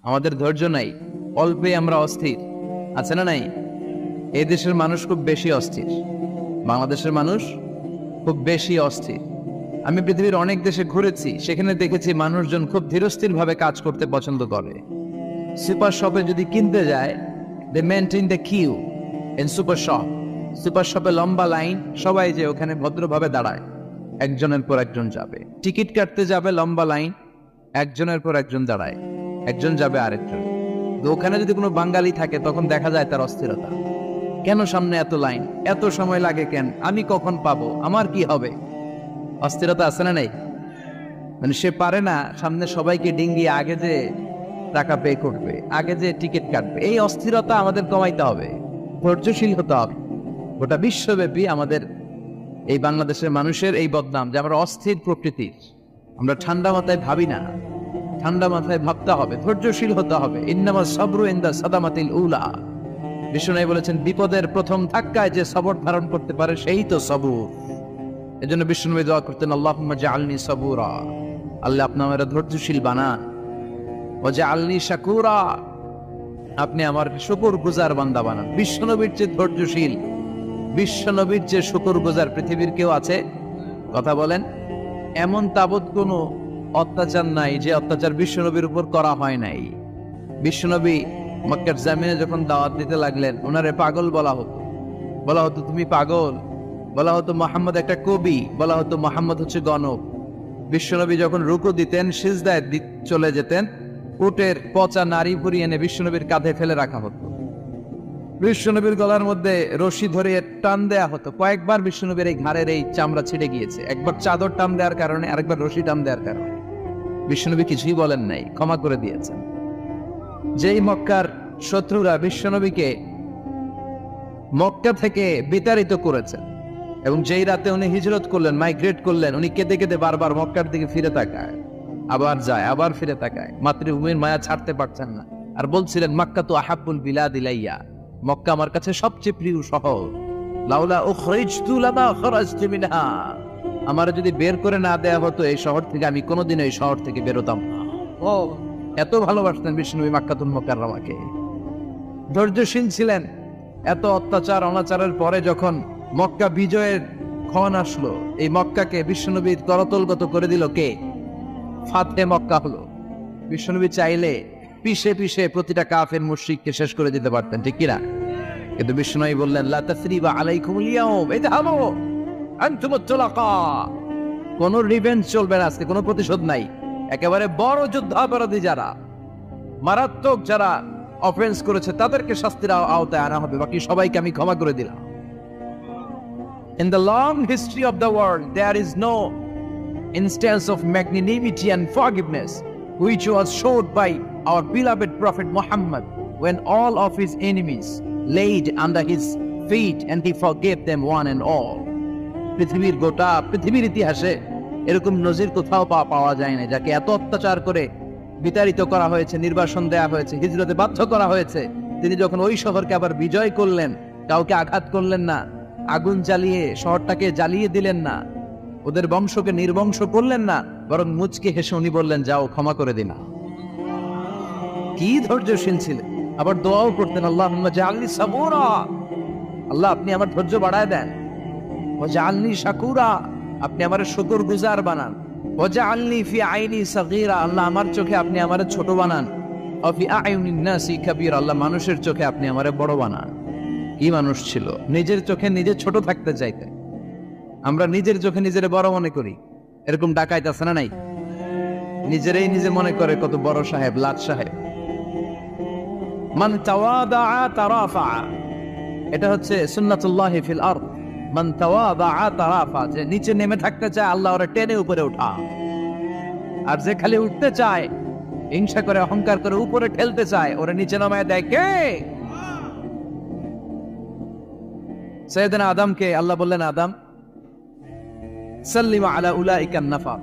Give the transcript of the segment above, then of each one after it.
আমাদের ধৈর্য নাই, অল্পে আমরা অস্থির, আছে না নাই? এই দেশের মানুষ খুব বেশি অস্থির, বাংলাদেশের মানুষ খুব বেশি অস্থির। আমি পৃথিবীর অনেক দেশে ঘুরেছি, সেখানে দেখেছি মানুষজন খুব ধীরস্থির ভাবে কাজ করতে পছন্দ করে। সুপার শপে যদি কিনতে যায়, they maintain the queue in super shop. Super শপে লম্বা লাইন, সবাই যে ওখানে ভদ্রভাবে দাঁড়ায়, একজনের পর একজন যাবে। টিকিট কাটতে যাবে, লম্বা লাইন, একজনের পর একজন দাঁড়ায়, একজন যাবে আরেকজন। তো ওখানে যদি কোনো বাঙালি থাকে তখন দেখা যায় তার অস্থিরতা। কেন সামনে এত লাইন, এত সময় লাগে কেন, আমি কখন পাবো, আমার কি হবে? অস্থিরতা আছে না নেই? মানে সে পারে না সামনে সবাইকে ডিঙ্গিয়ে আগে যে টাকা পে করবে, আগে যে টিকিট কাটবে। এই অস্থিরতা আমাদের কমাইতে হবে, ধৈর্যশীল হতে হবে। গোটা বিশ্বব্যাপী আমাদের এই বাংলাদেশের মানুষের এই বদনাম যে আমরা অস্থির প্রকৃতির, আমরা ঠান্ডা মাথায় ভাবি না। ঠান্ডা মাথায় ভাবতে হবে, ধৈর্যশীল হতে হবে। ইন্নামা সাবরু ইনদা সাদামাতিল উলা। বিষ্ণু বলেছেন, বিপদের প্রথম ধাক্কায় যে সবর ধারণ করতে পারে সেই তো সবুর। এজন্য বিষ্ণু দোয়া করতেন, আল্লাহুম্মা জাআলনি সাবুরা, আল্লাহ আপনি আমার ধৈর্যশীল বানান। ওয়া জাআলনি শাকুরা, আপনি আমার শুকরগুজার বান্দা বানান। বিশ্বনবীর যে ধৈর্যশীল, বিশ্বনবীর যে শুকরগুজার পৃথিবীর কেউ আছে? কথা বলেন। এমন তাবৎ কোনো অত্যাচার নাই যে অত্যাচার বিশ্বনবীর উপর করা হয় নাই। বিশ্বনবী মক্কার জামিনে যখন দাওয়াত দিতে লাগলেন, ওনারে পাগল বলা হতো, বলা হতো তুমি পাগল, বলা হতো মুহাম্মদ একটা কবি, বলা হতো মুহাম্মদ হচ্ছে গণক। বিশ্বনবী যখন রুকু দিতেন, সিজদায় চলে যেতেন, উটের পচা নারী ভুরি এনে বিশ্বনবীর কাঁধে ফেলে রাখা হতো। বিশ্বনবীর গলার মধ্যে রশি ধরে টান দেয়া হতো। কয়েকবার বিশ্বনবীর এই ঘাড়ের এই চামড়া ছিঁড়ে গিয়েছে, একবার চাদর টান দেওয়ার কারণে, আরেকবার রশি টান দেওয়ার কারণে। বিশ্বনবী কিছুই বলেন নাই, ক্ষমা করে দিয়েছেন। যেই মক্কার শত্রুরা বিশ্বনবীকে মক্কা থেকে বিতাড়িত করেছেন, এবং যেই রাতে উনি হিজরত করলেন, মাইগ্রেট করলেন, উনি কেঁদে কেঁদে বারবার মক্কার দিকে ফিরে তাকায়, আবার যায়, আবার ফিরে তাকায়, মাতৃভূমির মায়া ছাড়তে পারছেন না। আর বলছিলেন, মাক্কা তো আহাব্বুল বিলাদ ইলাইয়া, মক্কা আমার কাছে সবচেয়ে প্রিয় শহর। লাউলা উখরিজতু লামা খরাজতু মিনহা, আমার যদি বের করে না দেয়া হতো এই শহর থেকে, আমি কোনোদিন এই শহর থেকে বেরোতাম না। ও এত ভালোবাসতেন বিষ্ণুনবী মাক্কাতুল মুকাররমাকে, ধৈর্যশীল ছিলেন। এত অত্যাচার অনাচারের পরে যখন মক্কা বিজয়ের ক্ষণ আসলো, এই মক্কাকে বিশ্বনবীর করতলগত করে দিল কে? ফাতে মক্কা হলো। বিশ্বনবী চাইলে পিষে পিষে প্রতিটা কাফের মুশরিককে শেষ করে দিতে পারতেন, ঠিক কিনা? কিন্তু বিশ্বনবী বললেন, লা তাসরিবা আলাইকুমুল ইয়াউম ইযহাবু আনতুমুত তুলাকা, কোন রিভেঞ্জ চলবে না আজকে, কোনো প্রতিশোধ নাই। একেবারে বড় যুদ্ধাপরাধী যারা, মারাত্মক যারা অফেন্স করেছে, তাদেরকে শাস্তির আওতায় আনা হবে, বাকি সবাইকে আমি ক্ষমা করে দিলাম। In the long history of the world, there is no instance of magnanimity and forgiveness which was showed by our beloved Prophet Muhammad when all of his enemies laid under his feet and he forgave them one and all. পৃথিবীর গোটা পৃথিবীর ইতিহাসে এরকম নজির কোথাও পাওয়া যায় না, যাকে এত অত্যাচার করে বিতাড়িত করা হয়েছে, নির্বাসন দেয়া হয়েছে, হিজরতে বাধ্য করা হয়েছে। তিনি যখন ওই শহরকে আবার বিজয় করলেন, কাউকে আঘাত করলেন না, আগুন জ্বালিয়ে শহরটাকে জ্বালিয়ে দিলেন না, ওদের বংশকে নির্বংশ করলেন না, বরং মুচকে হেসে উনি বললেন, যাও ক্ষমা করে দিনা। কি ধৈর্যশীল ছিলেন। আবার দোয়াও করতেন, আল্লাহুম্মা জাআলনি সাবুরা, আল্লাহ আপনি আমার ধৈর্য বাড়ায় দেন। ওয়া জাআলনি শাকুরা, আপনি আমার শুকরগুজার বানান। ওয়া জাআলনি ফি আইনি সাগীরা, আল্লাহ আমার চোখে আপনি আমারে ছোট বানান। ওয়া ফি আয়ুনিন নাসি কাবীরা, আল্লাহ মানুষের চোখে আপনি আমারে বড় বানান। কি মানুষ ছিল, নিজের চোখে নিজে ছোট থাকতে চাইতেন। আমরা নিজের চোখে নিজের বড় মনে করি, এরকম ডাকাইত আছে না নাই? নিজেরাই নিজে মনে করে কত বড় সাহেব, লাট সাহেব। মান তাওয়াদা তারাফা, এটা হচ্ছে সুন্নাতুল্লাহি ফিল আরদ। মান তাওয়াদা তারাফা, যে নিচে নেমে থাকতে চায় আল্লাহ ওরে টেনে উপরে উঠা, আর যে খালি উঠতে চায়, হিংসা করে অহংকার করে উপরে ঠেলতে চায়, ওরে নিচে নামায় দেয় কে? সাইয়েদনা আদমকে আল্লাহ বললেন, আদম সাল্লিম আলা উলাইকান নাফার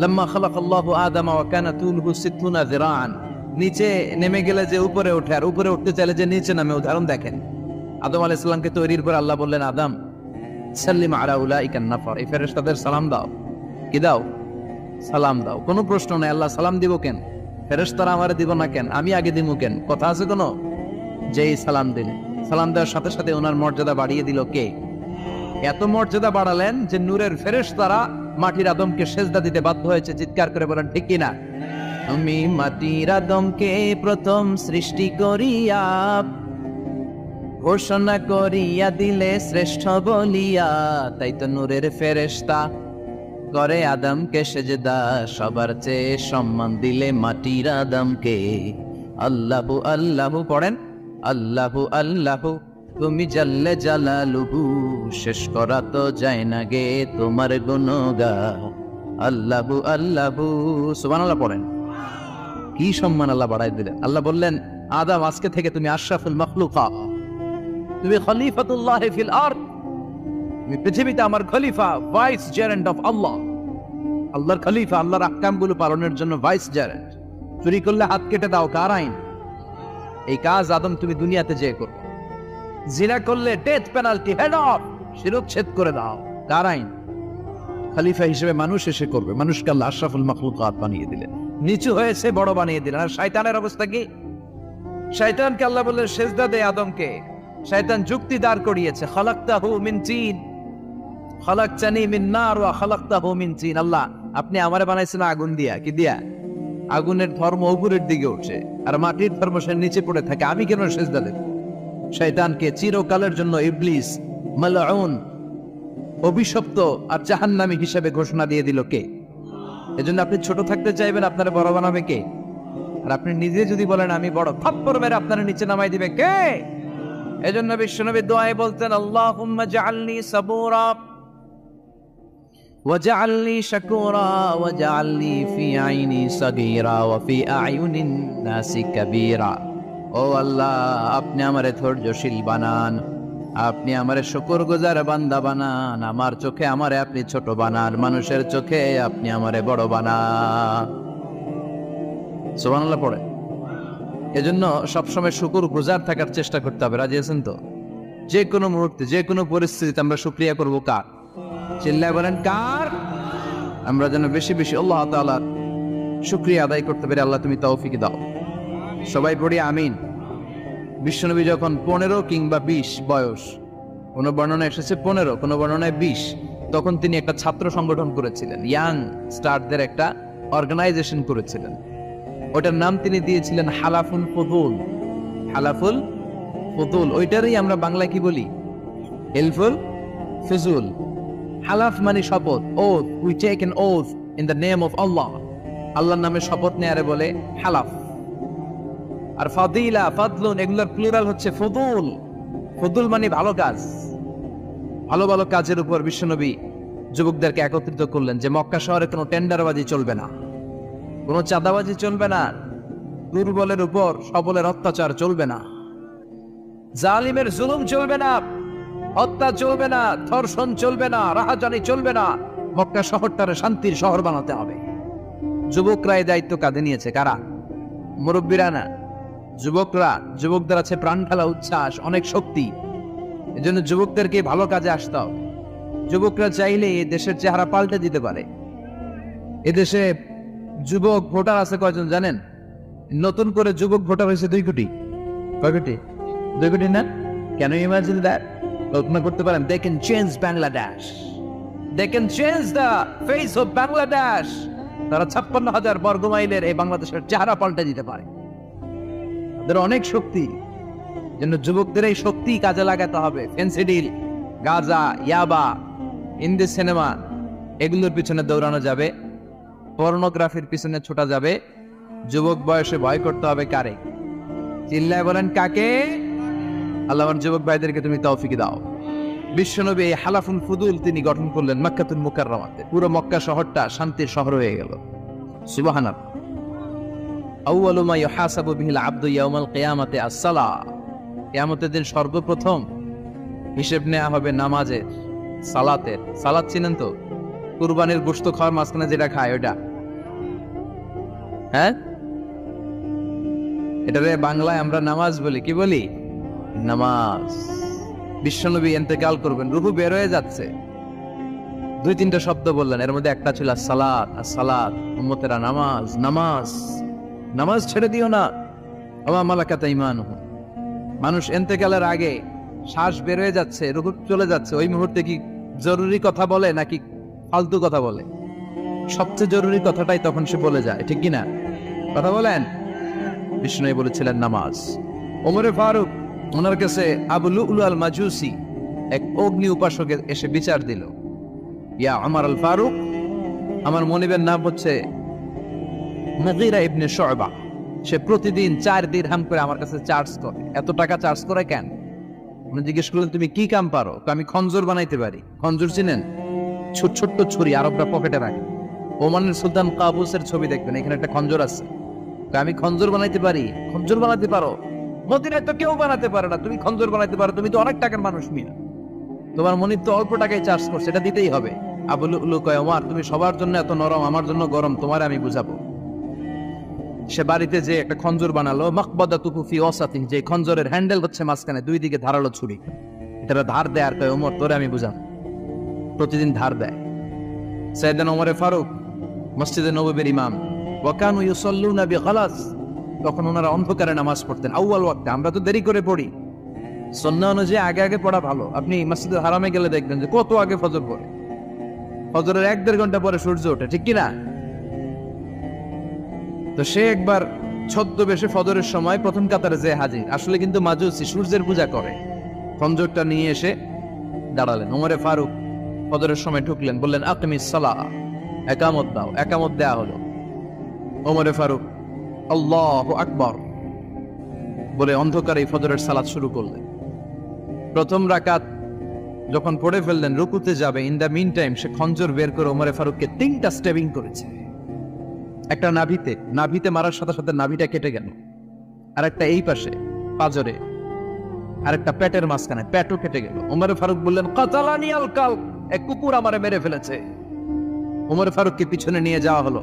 লাম্মা খালাকাল্লাহু আদামা ওয়া কানা তুলহু 60 যিরাআন। নিচে নেমে গেলে যে উপরে ওঠে, আর উপরে উঠতে চাইলে যে নিচে নামে, উদাহরণ দেখেন। আদম আলাইহিস সালামকে তৈরির পর আল্লাহ বললেন, আদম সাল্লিম আলা উলাইকান নাফার, এই ফেরেশতাদের সালাম দাও। কি দাও? সালাম দাও। কোনো প্রশ্ন নাই, আল্লাহ সালাম দিব কেন? ফেরেশতারা আমারে দিব না কেন, আমি আগে দিব কেন? কথা আছে কোনো? যেই সালাম দিলেন, সালাম দেওয়ার সাথে সাথে ওনার মর্যাদা বাড়িয়ে দিল কে? এত মর্যাদা বাড়ালেন যে নূরের ফেরেশতারা মাটির আদমকে সেজদা দিতে বাধ্য হয়েছে। চিৎকার করে বলেন ঠিক কিনা? আমি মাটির আদমকে প্রথম সৃষ্টি করিয়া ঘোষণা করিয়া দিলে শ্রেষ্ঠ বলিয়া, তাই তো নূরের ফেরেশতা করে আদমকে সেজদা, সবার চেয়ে সম্মান দিলে মাটির আদমকে। আল্লাহু আল্লাহু পড়েন, আল্লাহু আল্লাহু তুমি জাল্লে জালালুহু, শেষ করা তো যায় না গে তোমার গুণগান। আল্লাহু আল্লাহু সুবহানাল্লাহ পড়েন। কি সম্মান আল্লাহ বাড়াই দিলেন। আল্লাহ বললেন, আদম আজকে থেকে তুমি আশরাফুল মাখলুকাত, তুমি খলিফাতুল্লাহ ফিল আরদ, তুমি পৃথিবীতে আমার খলিফা, ভাইস জেরেন্ট অফ আল্লাহ। আল্লাহর খলিফা, আল্লাহর আহকামগুলো পালনের জন্য ভাইস জেরেন্ট। চুরি করলে হাত কেটে দাও, কার আইন? এই কাজ আদম তুমি দুনিয়াতে যেয়ে করো। জিনা করলে ডেথ পেনাল্টি, হেড অফ, শিরচ্ছেদ করে দাও, কার আইন? খলিফা হিসেবে মানুষ এসে করবে। মানুষকে আল্লাহ আশরাফুল মাখলুকাত বানিয়ে দিলেন, নিচু হয়েছে বড় বানিয়ে দিলেন। আর শয়তানের অবস্থা কি? শয়তানকে আল্লাহ বললেন সেজদা দে আদমকে। শয়তান যুক্তি দাঁড় করিয়েছে, খালাকতাহু মিন তিন, খালাকতানি মিন নার ওয়া খালাকতাহু মিন তিন। আল্লাহ আপনি আমারে বানাইছেন আগুন দিয়া, কি দিয়া? আগুনের ধর্ম উপরের দিকে উঠছে আর মাটির ধর্ম সে নিচে পড়ে থাকে, আমি কেন সেজদা দেব? শয়তানকে চিরকালের জন্য ইবলিস, মালউন, অভিশপ্ত আর জাহান্নামী হিসেবে ঘোষণা দিয়ে দিল কে? এজন্য আপনি ছোট থাকতে চাইবেন, আপনারা বড় বানাবে কে? আর আপনি নিজে যদি বলেন আমি বড়, থাপ্পড় মেরে আপনারা নিচে নামাই দিবে কে? এজন্য বিশ্বনবী দোয়ায় বলতেন, আল্লাহুম্মা জাআলনি সাবুরা ওয়াজআলনি শাকুরা ওয়াজআলনি ফি আইনি সাগীরা ওয়া ফি আয়ুনিন নাসি কাবীরা। ও আল্লাহ, আপনি আমারে ধৈর্যশীল বানান, আপনি আমারে শুকরগুজার বান্দা বানান, আমার চোখে আমারে আপনি ছোট বানান, মানুষের চোখে আপনি আমারে বড় বানান। সুবহানাল্লাহ পড়ে। এজন্য সবসময় শুকরগুজার থাকার চেষ্টা করতে হবে। রাজি আছেন তো? যে কোনো মুহূর্তে, যে কোনো পরিস্থিতিতে আমরা শুকরিয়া করব কার? চিল্লায় বলেন কার? আমরা যেন বেশি বেশি আল্লাহ তাআলার শুকরিয়া আদায় করতে পারি। আল্লাহ তুমি তৌফিক দাও। সবাই পড়ি আমিন। বিশ্বনবী যখন 15 কিংবা 20 বয়স, কোন বর্ণনা এসেছে 15, কোন বর্ণনায় 20, তখন তিনি একটা ছাত্র সংগঠন করেছিলেন, ইয়াং স্টারদের একটা অর্গানাইজেশন করেছিলেন। ওটার নাম তিনি দিয়েছিলেন হালাফুল ফুদুল। হালাফুল ফুদুল, ওইটারই আমরা বাংলায় কি বলি? হিলফুল ফিজুল। হালাফ মানে শপথ, oath, we take an oath in the name of Allah. আল্লাহর নামে শপথ নেয়ারে বলে হালাফ। আর ফাদিলা, ফাদলুন, এগুলোর প্লুরাল হচ্ছে ফুদুল। ফুদুল মানে ভালো কাজ। ভালো ভালো কাজের উপর বিশ্বনবী যুবকদেরকে একত্রিত করলেন যে মক্কা শহরে কোনো টেন্ডারবাজি চলবে না, কোনো চাঁদাবাজি চলবে না, দুর্বলের উপর সবলের অত্যাচার চলবে না, জালিমের জুলুম চলবে না, হত্যা চলবে না, ধর্ষণ চলবে না, রাহাজানি চলবে না। মক্কা শহরটারে শান্তির শহর বানাতে হবে। যুবকরা এই দায়িত্ব কাঁধে নিয়েছে। কারা? মুরব্বীরা না, যুবকরা। যুবকদের আছে প্রাণ ঢালা উচ্ছ্বাস, অনেক শক্তি। এজন্য যুবকদেরকে ভালো কাজে আসতে হবে। যুবকরা চাইলে এই দেশের চেহারা পাল্টে দিতে পারে। এদেশে যুবক ভোটার আছে কয়জন জানেন? নতুন করে যুবক ভোটার হয়েছে 2 কোটি। কয় কোটি? 2 কোটি না? Can you imagine that? কল্পনা করতে পারেন? They can change Bangladesh. They can change the face of Bangladesh. তারা 56,000 বর্গ মাইলের এই বাংলাদেশের চেহারা পাল্টে দিতে পারে। তাদের অনেক শক্তি। জন্য যুবকদের এই শক্তি কাজে লাগাতে হবে। ফেন্সিডিল, গাঁজা, ইয়াবা, হিন্দি সিনেমা, এগুলোর পিছনে দৌড়ানো যাবে, পর্নোগ্রাফির পিছনে ছোটা যাবে। যুবক বয়সে ভয় করতে হবে কারে? চিল্লায় বলেন কাকে? আল্লাহ আমার যুবক ভাইদেরকে তুমি তৌফিক দাও। বিশ্বনবী এই হালাফুল ফুদুল তিনি গঠন করলেন মক্কাতুল মুকাররমাতে। পুরো মক্কা শহরটা শান্তির শহর হয়ে গেল। সুবহানাল্লাহ। আউয়ালু মা ইউহাসাবু বিহিল আবদু ইয়াউমাল কিয়ামাতি আস-সালাহ। কিয়ামতের দিন সর্বপ্রথম হিসেব নেওয়া হবে নামাজের, সালাতের। সালাত চিনেন তো? কুরবানির গোশত খাওয়ার মাঝখানে যেটা খায় ওটা, হ্যাঁ, এটারে বাংলায় আমরা নামাজ বলি। কি বলি? নামাজ। বিশ্বনবী ইন্তেকাল করবেন, রূহ বের হয়ে যাচ্ছে, 2-3টা শব্দ বললেন, এর মধ্যে একটা ছিল সালাত। আর সালাত উম্মতেরা নামাজ, নামাজ। নামাজ ছেড়ে দিও না। ওয়া মালাকাত আইমানুহুম, মানুষ ইন্তেকালের আগে শ্বাস বের হয়ে যাচ্ছে, রূহ চলে যাচ্ছে, ওই মুহূর্তে কি জরুরি কথা বলে নাকি ফালতু কথা বলে? সবচেয়ে জরুরি কথাটাই তখন সে বলে যায়, ঠিক কিনা? কথা বলেন। বিষ্ণু বলেছিলেন নামাজ। ওমরে ফারুক, ওনার কাছে আবু লুলু আল মাজুসি এক অগ্নি উপাসক এসে বিচার দিল, ইয়া ওমর আল ফারুক, আমার মনিবের নাম হচ্ছে মুগীরা ইবনে শুয়বা, সে প্রতিদিন 4 দিরহাম করে আমার কাছে চার্জ করে। এত টাকা চার্জ করে কেন? উনি জিজ্ঞেস করলেন, তুমি কি কাম পারো? আমি খঞ্জর বানাইতে পারি। খঞ্জর চিনেন? ছোট ছোট্ট ছুরি, আরবরা পকেটে রাখে। ওমানের সুলতান কাবুসের ছবি দেখবেন, এখানে একটা খঞ্জর আছে। আমি খঞ্জর বানাইতে পারি। খঞ্জর বানাতে পারো? মদিনায় তো কেউ বানাতে পারে না, তুমি খঞ্জর বানাইতে পারো? তুমি তো অনেক টাকার মানুষ মিয়া, তোমার মনিব তো অল্প টাকায় চার্জ করছে, এটা দিতেই হবে। আবু লুলু কয়, ওমর তুমি সবার জন্য এত নরম, আমার জন্য গরম, তোমার আমি বুঝাবো। সে বাড়িতে যে একটা খঞ্জর বানালো, মাকবাদাতুহু ফি ওয়াসাতিহি, যে খঞ্জরের হ্যান্ডেল হচ্ছে মাঝখানে, 2 দিকে ধারালো ছুরি। এটা ধার দেয় আর কয়, ওমর তোরে আমি বুঝাবো। প্রতিদিন ধার দেয়। সাইয়েদনা ওমরে ফারুক মসজিদে নববীর ইমাম, ওয়া কানু ইউসাল্লুনা বিগালাস, তখন ওনারা অন্ধকারে নামাজ পড়তেন আউয়াল ওয়াক্তে। আমরা তো দেরি করে পড়ি, সুন্নাহ অনুযায়ী আগে আগে পড়া ভালো। আপনি মসজিদে হারামে গেলে দেখবেন যে কত আগে ফজর পড়ে, ফজরের 1-1.5 ঘন্টা পরে সূর্য ওঠে, ঠিক কিনা? তো সে একবার ছদ্মবেশে ফজরের সময় প্রথম কাতারে যে হাজির, আসলে কিন্তু মাজুসি, সূর্যের পূজা করে। খঞ্জরটা নিয়ে এসে দাঁড়ালেন। ওমরে ফারুক ফজরের সময় ঢুকলেন, বললেন আকিমিস সালাহ, একামত দাও। একামত দেয়া হলো। ওমরে ফারুক আল্লাহু আকবার বলে অন্ধকারে ফজরের সালাত শুরু করলেন। প্রথম রাকাত যখন পড়ে ফেললেন, রুকুতে যাবে, ইন দ্য মিন টাইম সে খঞ্জর বের করে ওমরে ফারুককে 3টা স্টেবিং করেছে। একটা নাভিতে মারার সাথে সাথে নাভিটা কেটে গেল, আর একটা এই পাশে পাজরে, আর একটা পেটের মাঝখানে, পেটও কেটে গেল। ওমরে ফারুক বললেন, কাতালানি আল কালব, এক কুকুর আমারে মেরে ফেলেছে। ওমরে ফারুককে পিছনে নিয়ে যাওয়া হলো।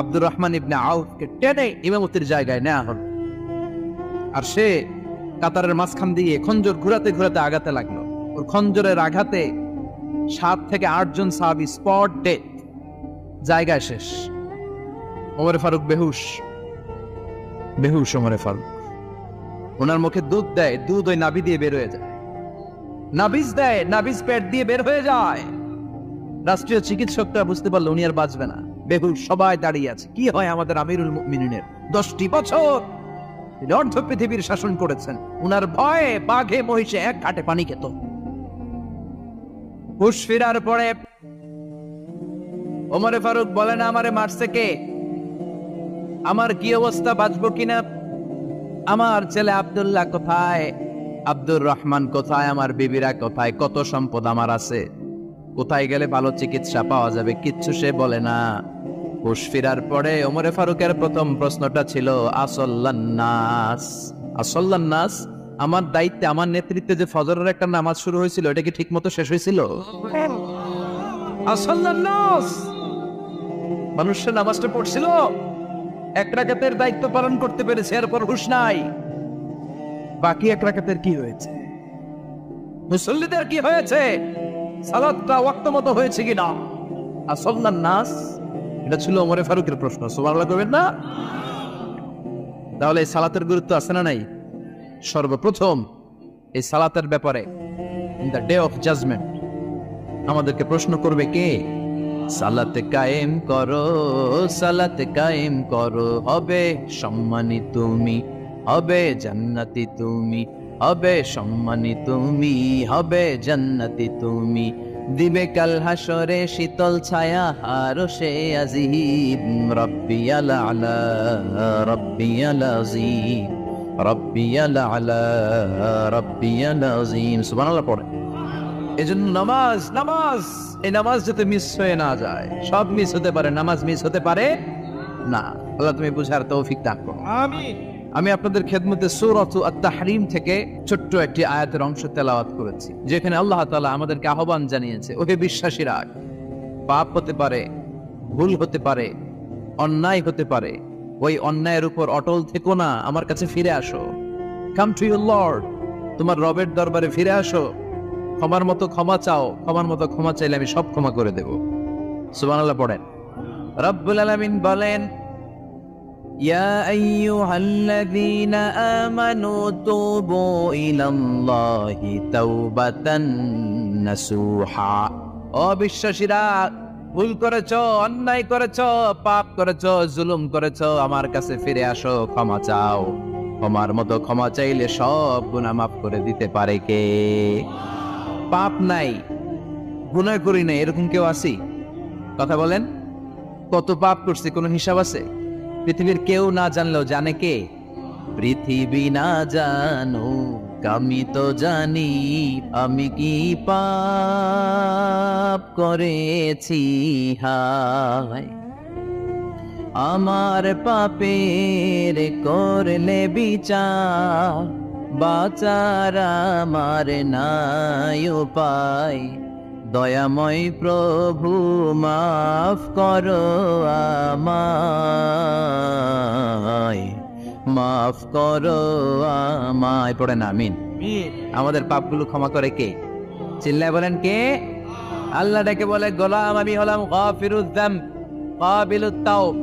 আব্দুর রহমান ইবনে আউফকে টেনে ইমামতির জায়গায় নেওয়া হলো। আর সে কাতারের মাঝখান দিয়ে খঞ্জর ঘুরাতে ঘুরাতে আগাতে লাগলো। ওর খঞ্জরের আঘাতে 7 থেকে 8 জন সাহাবী স্পট ডেথ, জায়গায় শেষ। ওমরে ফারুক বেহুশ। ওমরে ফারুক, ওনার মুখে দুধ দেয়, দুধ ওই নাভি দিয়ে বের হয়ে যায়। নাভিজ দেয়, নাভিজ পেট দিয়ে বের হয়ে যায়। রাষ্ট্রীয় চিকিৎসকরা বুঝতে পারলো উনি আর বাঁচবে না, বেহুশ। সবাই দাঁড়িয়ে আছে। কি হয় আমাদের আমিরুল মুমিনিনের? 10টি বছর তিনি অর্ধ পৃথিবীর শাসন করেছেন, উনার ভয়ে বাঘে মহিষে এক ঘাটে পানি খেত। হুশ ফিরার পরে ওমরে ফারুক বলেন, আমারে মারছে কে? আমার কি অবস্থা, বাঁচবো কিনা? আমার ছেলে আব্দুল্লাহ কোথায়? আব্দুর রহমান কোথায়? আমার বিবিরা কোথায়? কত সম্পদ আমার আছে, কোথায় গেলে ভালো চিকিৎসা পাওয়া যাবে? কিচ্ছু সে বলে না। হুশ ফিরার পরে ওমরে ফারুকের প্রথম প্রশ্নটা ছিল, আসল্লান্নাস, আসল্লান্নাস, আমার দায়িত্বে, আমার নেতৃত্বে যে ফজরের একটা নামাজ শুরু হয়েছিল, এটা কি ঠিক মতো শেষ হয়েছিল? আসল্লান্নাস, মানুষের নামাজটা পড়ছিল, 1 রাকাতের দায়িত্ব পালন করতে পেরেছে, এরপর হুশ নাই। বাকি 1 রাকাতের কি হয়েছে? মুসল্লিদের কি হয়েছে? সালাতটা ওয়াক্ত মতো হয়েছে কিনা? আসল্লান্নাস, এটা ছিল ওমরে ফারুকের প্রশ্ন। সুবহানাল্লাহ কইবেন না? তাহলে এই সালাতের গুরুত্ব আছে না নাই? সর্বপ্রথম এই সালাতের ব্যাপারে in the day of judgement আমাদেরকে প্রশ্ন করবে কে? সালাতে কায়েম করো, সালাতে কায়েম করো, হবে সম্মানী তুমি, হবে জান্নাতি তুমি, হবে সম্মানী তুমি, হবে জান্নাতি তুমি, দিবে কাল হাসরে শীতল ছায়া আরশে আজিম, রব্বিয়াল আলা, রব্বিয়াল আযীম, রব্বিয়াল আলা, রব্বিয়াল আযীম। সুবহানাল্লাহ পড়ে। এজন্য নামাজ, নামাজ, এই নামাজ যাতে মিস হয়ে না যায়। সব মিস হতে পারে, নামাজ মিস হতে পারে না। আল্লাহ তুমি বুঝার তৌফিক দান করো, আমিন। আমি আপনাদের খেদমতে সূরাতু আত-তাহরীম থেকে ছোট্ট একটি আয়াতের অংশ তেলাওয়াত করেছি, যেখানে আল্লাহ তাআলা আমাদেরকে আহ্বান জানিয়েছে, ওহে বিশ্বাসীরা, পাপ হতে পারে, ভুল হতে পারে, অন্যায় হতে পারে, ওই অন্যায়ের উপর অটল থেকো না, আমার কাছে ফিরে আসো। কাম টু ইউর লর্ড, তোমার রবের দরবারে ফিরে আসো, ক্ষমার মতো ক্ষমা চাও, ক্ষমার মতো ক্ষমা চাইলে আমি সব ক্ষমা করে দেব। সুবহানাল্লাহ পড়েন। রব্বুল আলামিন বলেন, ইয়া আইয়ুহাল্লাযীনা আমানু তুবু ইলাল্লাহি তাওবাতান নাসুহা। ও বিশ্বাসীরা, ভুল করেছো, অন্যায় করেছো, পাপ করেছো, জুলুম করেছো, আমার কাছে ফিরে আসো, ক্ষমা চাও। ক্ষমার মতো ক্ষমা চাইলে সব গুনাহ মাফ করে দিতে পারে কে? পাপ নাই, গুনাহ করি নাই, এরকম কেউ আছি? কথা বলেন, কত পাপ করছি কোনো হিসাব আছে? পৃথিবীর কেউ না জানলেও জানে কে? পৃথিবী না জানো আমি তো জানি, আমি কি পাপ করেছি হায়। আমার পাপের করলে বিচার, বাঁচার আমার নাই উপায়। দয়াময় প্রভু মাফ করো আমায়, মাফ করো আমায়। পড়েন আমিন। আমাদের পাপগুলো ক্ষমা করে কে? চিল্লায় বলেন কে? আল্লাহ ডেকে বলে, গোলাম আমি হলাম গাফিরুয যাম কাবিলুত তাওব।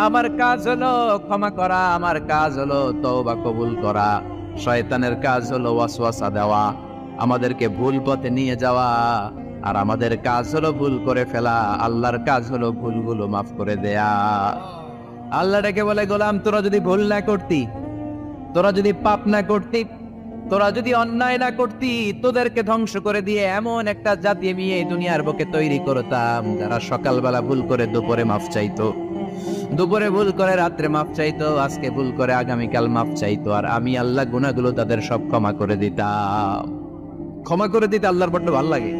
আমার কাজ হলো ক্ষমা করা, আমার কাজ হলো তওবা কবুল করা। শয়তানের কাজ হলো ওয়াসওয়াসা দেওয়া, আমাদেরকে ভুল পথে নিয়ে যাওয়া। আর আমাদের কাজ হলো ভুল করে ফেলা, আল্লাহর কাজ হলো ভুলগুলো মাফ করে দেয়া। আল্লাহ ডেকে বলে, গোলাম তোরা যদি ভুল না করতি, তোরা যদি পাপ না করতি, তোরা যদি অন্যায় না করতি, তোদেরকে ধ্বংস করে দিয়ে এমন একটা জাতি আমি এই দুনিয়ার বুকে তৈরি করতাম যারা সকালবেলা ভুল করে দুপুরে মাফ চাইতো, দুপুরে ভুল করে রাত্রে মাফ চাইতো, আজকে ভুল করে আগামীকাল মাফ চাইতো। আর আমি আল্লাহ গুনাহগুলো তাদের সব ক্ষমা করে দিতাম। ক্ষমা করে দিতে আল্লাহর বড্ড ভালো লাগে।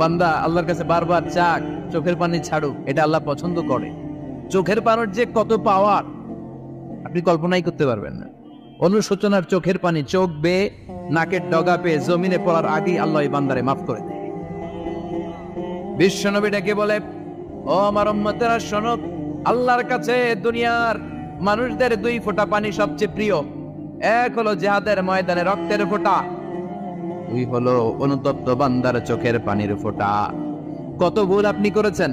বান্দা আল্লাহর কাছে বারবার চাক, চোখের পানি ছাড়ুক, এটা আল্লাহ পছন্দ করে। চোখের পানির যে কত পাওয়ার আপনি কল্পনাই করতে পারবেন না। অনুশোচনার চোখের পানি চোখ বেয়ে নাকের ডগা পেয়ে জমিনে পড়ার আগেই আল্লাহ এই বান্দারে মাফ করে দেয়। বিশ্বনবী ডেকে বলে, ও আমার উম্মতেরা শোনো, আল্লাহর কাছে দুনিয়ার মানুষদের দুই ফোঁটা পানি সবচেয়ে প্রিয়। এক হলো জিহাদের ময়দানে রক্তের ফোঁটা, দুই হলো অনুতপ্ত বান্দার চোখের পানির ফোঁটা। কত ভুল আপনি করেছেন,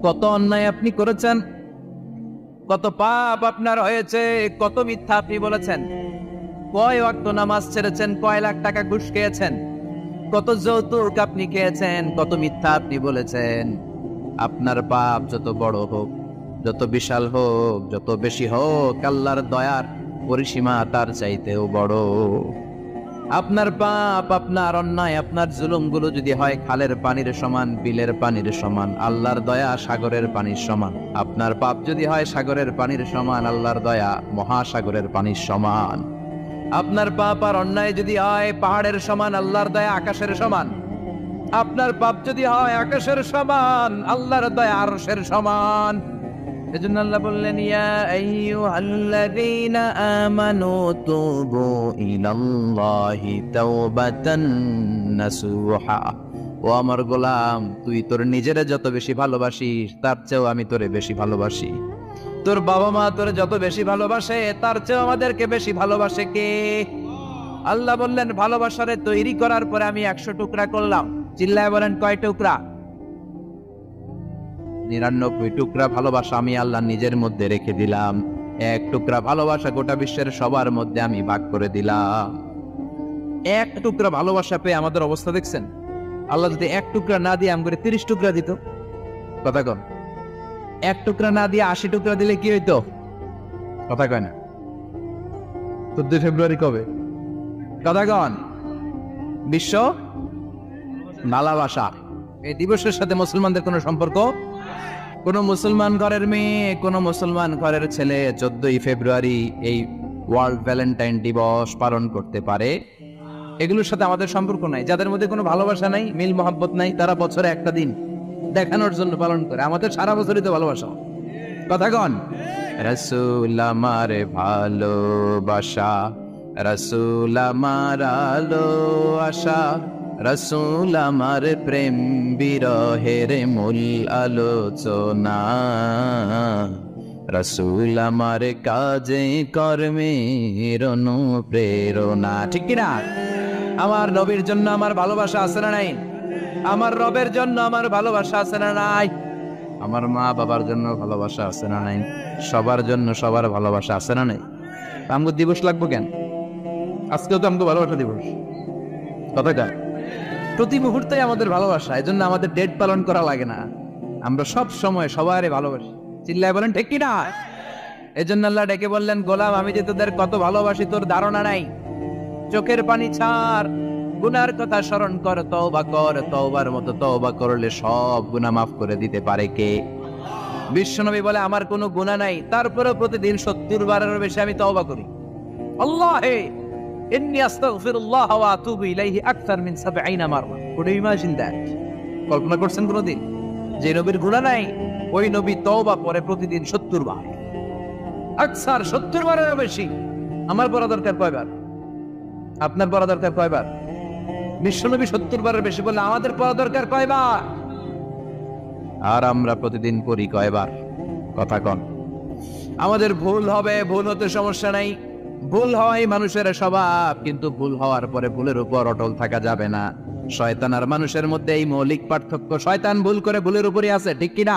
কত অন্যায় আপনি করেছেন, কত পাপ আপনার হয়েছে, কত মিথ্যা আপনি বলেছেন, কয় ওয়াক্ত নামাজ ছেড়েছেন, কয় লাখ টাকা ঘুষ খেয়েছেন, কত যৌতুক আপনি খেয়েছেন, কত মিথ্যা আপনি বলেছেন। আপনার পাপ যত বড় হোক, যত বিশাল হোক, যত বেশি হোক, আল্লাহর দয়ার পরিসীমা তার চাইতেও বড়। আপনার পাপ, আপনার অন্যায়, আপনার জুলুমগুলো যদি হয় খালের পানির সমান, বিলের পানির সমান, আল্লাহর দয়া সাগরের পানির সমান। আপনার পাপ যদি হয় সাগরের পানির সমান, আল্লাহর দয়া মহাসাগরের পানির সমান। আপনার পাপ আর অন্যায় যদি হয় পাহাড়ের সমান, আল্লাহর দয়া আকাশের সমান। আপনার পাপ যদি হয় আকাশের সমান, আল্লাহর দয়া আরশের সমান। এজন্য আল্লাহ বললেন, ইয়া আইয়ুহাল্লাযীনা আমানু তুবু ইলাল্লাহি তাওবাতান নাসুহা। ও আমার গোলাম, তুই তোর নিজেরে যত বেশি ভালোবাসিস তার চেয়েও আমি তোরে বেশি ভালোবাসি। তোর বাবা মা তোরে যত বেশি ভালোবাসে তার চেয়েও আমাদেরকে বেশি ভালোবাসে কে? আল্লাহ বললেন, ভালোবাসারে তৈরি করার পরে আমি 100 টুকরা করলাম। চিল্লায় বলেন, কয় টুকরা? 99 টুকরা ভালোবাসা আমি আল্লাহ নিজের মধ্যে রেখে দিলাম। 1 টুকরা ভালোবাসা গোটা বিশ্বের সবার মধ্যে আমি ভাগ করে দিলাম। 1 টুকরা ভালোবাসা পেয়ে আমাদের অবস্থা দেখছেন? আল্লাহ যদি 1 টুকরা না দিয়ে আমাদের 30 টুকরা দিত, কথা কন। 1 টুকরা না দিয়ে 80 টুকরা দিলে কি হইতো? কথা কয় না। 14 ফেব্রুয়ারি কবে? কথা কন। বিশ্ব ভালোবাসা এই দিবসের সাথে মুসলমানদের কোনো সম্পর্ক? কোন মুসলমান ঘরের মেয়ে, কোন মুসলমান ঘরের ছেলে 14ই ফেব্রুয়ারি এই ওয়ার্ল্ড ভ্যালেন্টাইন দিবস পালন করতে পারে? এগুলোর সাথে আমাদের সম্পর্ক নাই। যাদের মধ্যে কোনো ভালোবাসা নাই, মিল মহব্বত নাই, তারা বছরে একটা দিন দেখানোর জন্য পালন করে। আমাদের সারা বছরই তো ভালোবাসা। কথা কন। রাসূল আমার ভালোবাসা, রাসূল আমার আলো আশা, রাসূল আমার প্রেম বিরহের মূল আলোচনা, রাসূল আমার কাজে কর্মের অনুপ্রেরণা। ঠিক কিনা? আমার নবীর জন্য আমার ভালোবাসা আছে না নাই? আমার রবের জন্য আমার ভালোবাসা আছে না নাই? আমার মা বাবার জন্য ভালোবাসা আছে না নাই? সবার জন্য সবার ভালোবাসা আছে না নাই? আমগো দিবস লাগবো কেন? আজকেও তো আমগো ভালোবাসা দিবস। কথাটা প্রতি মুহূর্তে আমাদের ভালোবাসা, এই জন্য আমাদের ডেট পালন করা লাগে না। আমরা সব সময় সবারই ভালোবাসি। চিল্লায় বলেন ঠিক কিনা? এই জন্য আল্লাহ ডেকে বললেন, গোলাম আমি যে তোদের কত ভালোবাসি তোর ধারণা নাই। চোখের পানি ছাড়, গুনার কথা স্মরণ কর, তওবা কর। তওবার মতো তওবা করলে সব গুনাহ মাফ করে দিতে পারে কে? বিশ্বনবী বলে আমার কোনো গুনাহ নাই, তারপরেও প্রতিদিন 70 বারেরও বেশি আমি তওবা করি। আল্লাহে ইন্নী আস্তাগফিরুল্লাহ ওয়া আতুবু ইলাইহি আকসার মিন 70 মাররা। Could you imagine that? কল্পনা করছেন কোনদিন যে নবীর গুনাহ নাই ওই নবী তওবা করে প্রতিদিন 70 বার? আকসার 70 বারেরও বেশি। আমার পড়া দরকার কয়বার? আপনার পড়া দরকার কয়বার? বিশ্বনবী 70 বারের বেশি বললে আমাদের পড়া দরকার কয়বার? আর আমরা প্রতিদিন পড়ি কয়বার? কথা কন। আমাদের ভুল হবে, ভুল হতে সমস্যা নাই, ভুল হওয়াই মানুষের স্বভাব, কিন্তু ভুল হওয়ার পরে ভুলের উপর অটল থাকা যাবে না। শয়তান আর মানুষের মধ্যে এই মৌলিক পার্থক্য। শয়তান ভুল করে ভুলের উপরই আছে, ঠিক কিনা?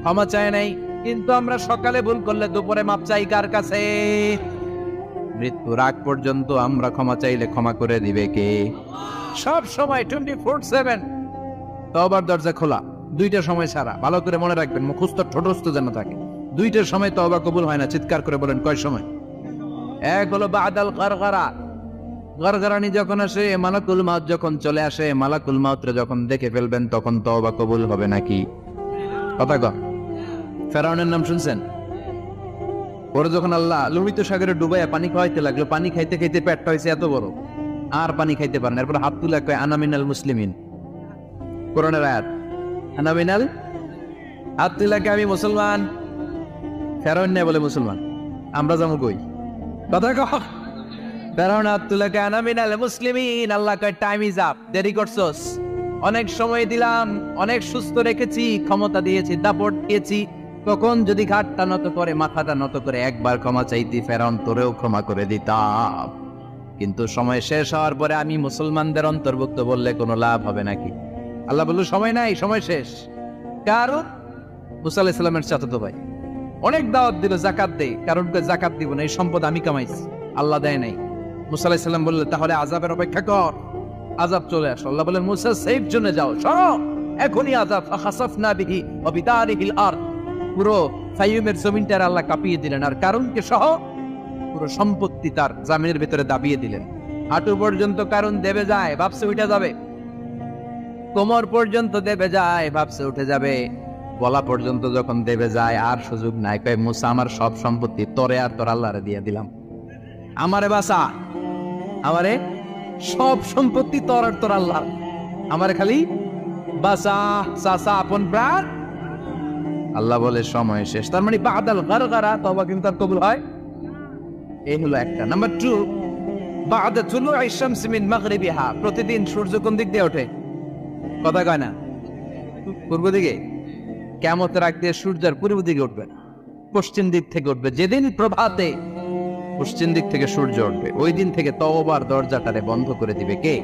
ক্ষমা চায় নাই, কিন্তু আমরা সকালে ভুল করলে দুপুরে মাপ চাই কার কাছে? মৃত্যুর আগ পর্যন্ত আমরা ক্ষমা চাইলে ক্ষমা করে দিবে কে? সব সময় 24/7 তওবার দরজা খোলা, দুইটা সময় ছাড়া। ভালো করে মনে রাখবেন, মুখস্থ ঠোঁটস্থ যেন থাকে। দুইটার সময় তওবা কবুল হয় না। চিৎকার করে বলেন কয় সময়? এক হলো বাদাল গারগারা, গারগারানি যখন আসে, মালাকুল মাউত যখন চলে আসে, মালাকুল মাউতরে যখন দেখে ফেলবেন তখন তওবা কবুল হবে নাকি? কথা কন। ফেরাউনের নাম শুনছেন? ওরা যখন আল্লাহ লোহিত সাগরে ডুবাইয়া পানি খাওয়াইতে লাগলো, পানি খাইতে খাইতে পেটটা হয়েছে এত বড়, আর পানি খাইতে পারেন। এরপর হাত তুলে কয় আনা মিনাল মুসলিমিন। কোরআনের আয়াত, আনা মিনাল, হাত তুলে কয় আমি মুসলমান। ফেরাউন না বলে মুসলমান, আমরা যাবো কই? কথা কহ। ফেরাউন হাত তুলে কয় আনা মিনাল মুসলিমিন। আল্লাহ কয় টাইম ইজ আপ, দেরি করছস। অনেক সময় দিলাম, অনেক সুস্থ রেখেছি, ক্ষমতা দিয়েছি, দাপট দিয়েছি। তখন যদি ঘাটটা নত করে, মাথাটা নত করে একবার ক্ষমা চাইতি, ফেরাউন তোরেও ক্ষমা করে দিতাম। কিন্তু সময় শেষ হওয়ার পরে আমি মুসলমানদের অন্তর্ভুক্ত বললে কোনো লাভ হবে নাকি? আল্লাহ বলল সময় নাই, সময় শেষ। কারণ মুসা আলাইহিস সালামের চাচাতো ভাই অনেক দাওয়াত দিল, যাকাত দে। কারণ যাকাত দিব না, এই সম্পদ আমি কামাইছি, আল্লাহ দেয় নাই। মুসা আলাইহিস সালাম বললেন তাহলে আযাবের অপেক্ষা কর, আযাব চলে আসে। আল্লাহ বলেন মুসা সেফ জোনে যাও, সরো, এখনই আযাব। ফাখাসাফনা বিহি ওয়া বিদারিহিল আরদ, পুরো ফাইয়ুমের জমিনটার আল্লাহ কাঁপিয়ে দিলেন, আর কারুনকে সহ পুরো সম্পত্তি তার জামিনের ভিতরে দাবিয়ে দিলেন। হাঁটু পর্যন্ত কারুন দেবে যায়, ভাবছে উঠে যাবে। কোমর পর্যন্ত দেবে যায়, ভাবছে উঠে যাবে। গলা পর্যন্ত যখন দেবে যায় আর সুযোগ নাই। কয় মুসা আমার সব সম্পত্তি তোরে আর তোর আল্লাহরে দিয়ে দিলাম, আমারে বাঁচা, আমারে সব সম্পত্তি তোর আর তোর আল্লাহ, আমারে খালি বাঁচা, চাচা আপন প্রাণ। আল্লাহ বলে সময় শেষ। তার মানে বাদাল গারগারা তওবা কিন্তু আর কবুল হয়। এই হলো একটা। নাম্বার 2, বাদা তুলুই শামস মিন মাগরিবিহা, প্রতিদিন সূর্য কোন দিক দিয়ে ওঠে? কথা কয় না? পূর্ব দিকে। কিয়ামতের আগ দিয়ে সূর্যের পূর্ব দিকে উঠবে না, পশ্চিম দিক থেকে উঠবে। যেদিন প্রভাতে পশ্চিম দিক থেকে সূর্য উঠবে, ওই দিন থেকে তওবার দরজাটারে বন্ধ করে দিবে কে?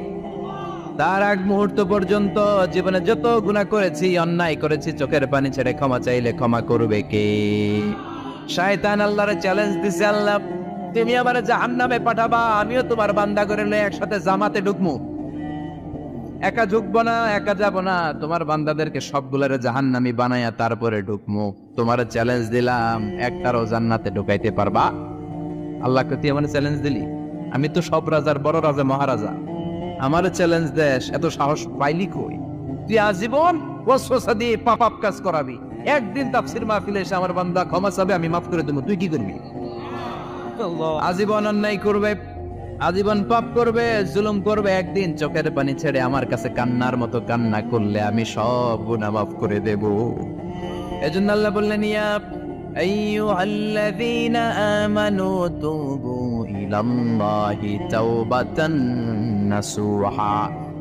তার আগ মুহূর্ত পর্যন্ত জীবনে যত গুনাহ করেছি, অন্যায় করেছি, চোখের পানি ছেড়ে ক্ষমা চাইলে ক্ষমা করবে কে? শয়তান আল্লাহরে চ্যালেঞ্জ দিছে, আল্লাহ তুমি আমারে জাহান্নামে পাঠাবা, আমিও তোমার বান্দা করে লয়ে একসাথে জামাতে ঢুকমু। একা ঢুকবো না, একা যাব না, তোমার বান্দাদেরকে সবগুলোরে জাহান্নামী বানায়া তারপরে ঢুকমু। তোমার চ্যালেঞ্জ দিলাম, একটারও জান্নাতে ঢুকাইতে পারবা? আল্লাহকে তুই আমার চ্যালেঞ্জ দিলি? আমি তো সব রাজার বড় রাজা, মহারাজা, আমার চ্যালেঞ্জ দেশ, এত সাহস পাইলি কই? তুই আজীবন ওয়াসওয়াসা দিয়ে পাপ কাজ করাবি, একদিন তাফসীর মাহফিলে এসে আমার বান্দা ক্ষমা চাবে, আমি মাফ করে দেবো, তুই কি করবি? আজীবন অন্যায় করবে, আজীবন পাপ করবে, জুলুম করবে, একদিন চোখের পানি ছেড়ে আমার কাছে কান্নার মতো কান্না করলে আমি সব গুনাহ মাফ করে দেব। এজন্য আল্লাহ বললেন ইয়া আইয়ুহাল্লাযীনা আমানু তুবু ইলাল্লাহি তাওবাতান নাসুহা।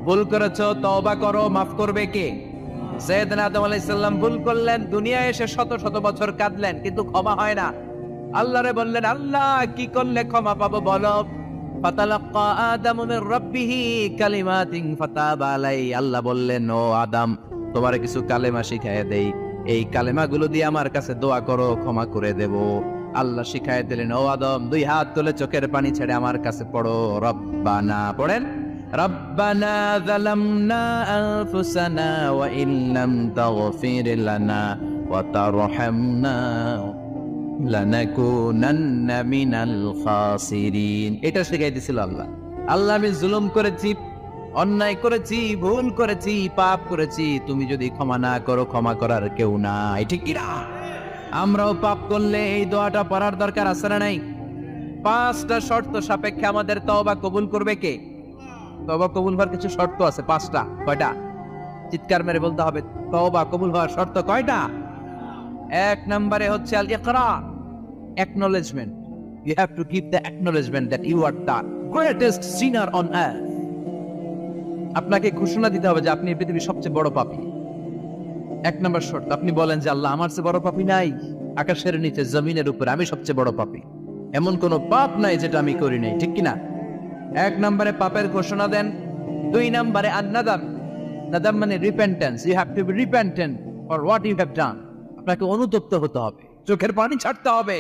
ভুল করেছো, তওবা করো, মাফ করবে কে? সাইয়েদনা আদম আলাইহিস সালাম ভুল করলেন, দুনিয়ায় এসে শত শত বছর কাঁদলেন, কিন্তু ক্ষমা হয় না। আল্লাহরে বললেন আল্লাহ কি করলে ক্ষমা পাবো বলো? ফাতালাক্কা আদামু মির রাব্বিহি কালিমাতিন ফাতাবা আলাইহি। আল্লাহ বললেন ও আদম তোমারে কিছু কালেমা শিখাইয়া দেই, এই কালেমাগুলো দিয়ে আমার কাছে দোয়া করো, ক্ষমা করে দেব। আল্লাহ শিখায় দিলেন, ও আদম, 2 হাত তুলে চোখের পানি ছেড়ে আমার কাছে পড়ো, রব্বানা। পড়েন, রব্বানা যালামনা আনফুসানা ওয়া ইল্লাম তাগফির লানা ওয়া তারহামনা লানাকুনান্না মিনাল খাসিরিন। এটা শিখাই দিয়েছিল আল্লাহ। আল্লাহ, আমি জুলুম করেছি, অন্যায় করেছি, ভুল করেছি, পাপ করেছি, তুমি যদি ক্ষমা না করো, ক্ষমা করার কেউ নাই, ঠিক কি না? আমরাও পাপ করলে এই দোয়াটা পড়ার দরকার আছে না নাই? 5টা শর্ত সাপেক্ষে আমাদের তওবা কবুল করবে কে? তওবা কবুল হওয়ার কিছু শর্ত আছে, 5টা। কয়টা? চিৎকার মেরে বলতে হবে, তওবা কবুল হওয়ার শর্ত কয়টা? 1 নম্বরে হচ্ছে আল ইকরা, acknowledgement. You have to give the acknowledgement that you are the greatest sinner on earth. আপনাকে ঘোষণা দিতে হবে যে আপনি পৃথিবীর সবচেয়ে বড় পাপী। 1 নম্বর শর্ত, আপনি বলেন যে আল্লাহ, আমার চেয়ে বড় পাপী নাই, আকাশের নিচে জমিনের উপরে আমি সবচেয়ে বড় পাপী, এমন কোন পাপ নাই যেটা আমি করি নাই, ঠিক কিনা? 1 নম্বরে পাপের ঘোষণা দেন। 2 নম্বরে আন-নাদাম, নাদাম মানে repentance. You have to be repentant for what you have done. আপনাকে অনুতপ্ত হতে হবে, চোখের পানি ছাড়তে হবে।